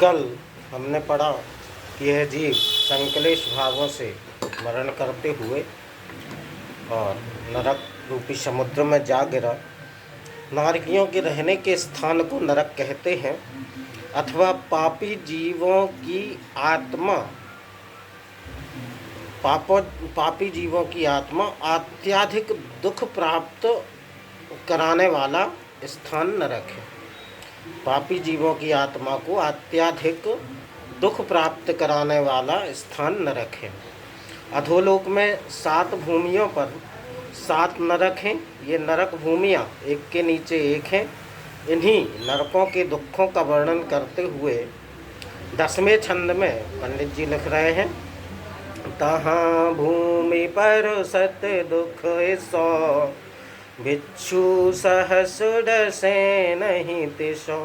कल हमने पढ़ा कि यह जीव संक्लेश भावों से मरण करते हुए और नरक रूपी समुद्र में जा गिरा। नारकियों के रहने के स्थान को नरक कहते हैं अथवा पापी जीवों की आत्मा अत्यधिक दुख प्राप्त कराने वाला स्थान नरक है। पापी जीवों की आत्मा को अत्यधिक दुख प्राप्त कराने वाला स्थान नरक है। अधोलोक में 7 भूमियों पर 7 नरक हैं। ये नरक भूमियाँ एक के नीचे एक हैं। इन्हीं नरकों के दुखों का वर्णन करते हुए 10वें छंद में पंडित जी लिख रहे हैं, तहाँ भूमि पर सत दुख सो, भिक्षु सहस डसे नहीं तिसो,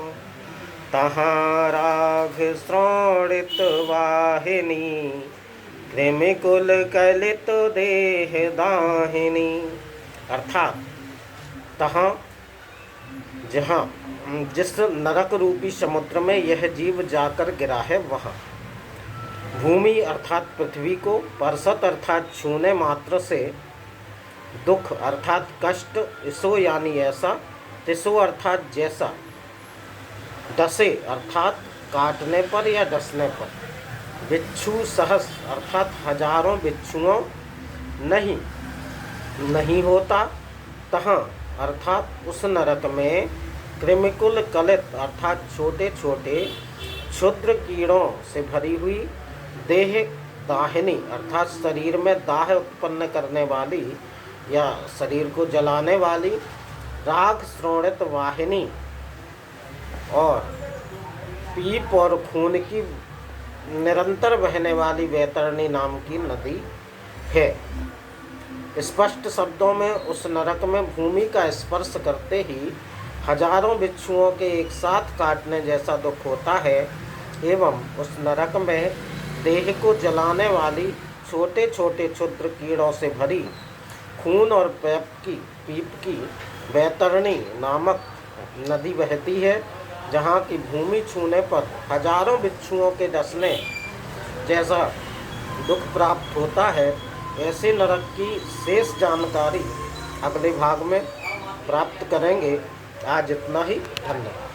तहाँ राघ श्रोणित वाहिनी, कृमिकुल कलित देह दाहिनी। अर्थात तहाँ जहाँ जिस नरक रूपी समुद्र में यह जीव जाकर गिरा है वहाँ भूमि अर्थात पृथ्वी को, परसत अर्थात छूने मात्र से, दुख अर्थात कष्ट, इसो यानी ऐसा, तिसो अर्थात जैसा, डसे अर्थात काटने पर या डसने पर, बिच्छू सहस अर्थात हजारों बिच्छुओं नहीं होता, तहाँ अर्थात उस नरक में कृमिकुल कलित अर्थात छोटे छोटे क्षुद्र कीड़ों से भरी हुई, देह दाहिनी अर्थात शरीर में दाह उत्पन्न करने वाली या शरीर को जलाने वाली, राग श्रोणित वाहिनी और पीप और खून की निरंतर बहने वाली वैतरणी नाम की नदी है। स्पष्ट शब्दों में उस नरक में भूमि का स्पर्श करते ही हजारों बिच्छुओं के एक साथ काटने जैसा दुख होता है एवं उस नरक में देह को जलाने वाली छोटे छोटे क्षुद्र कीड़ों से भरी, खून और पीप की वैतरणी नामक नदी बहती है, जहाँ की भूमि छूने पर हजारों बिच्छुओं के डसने जैसा दुख प्राप्त होता है। ऐसे नरक की शेष जानकारी अगले भाग में प्राप्त करेंगे। आज इतना ही। धन्यवाद।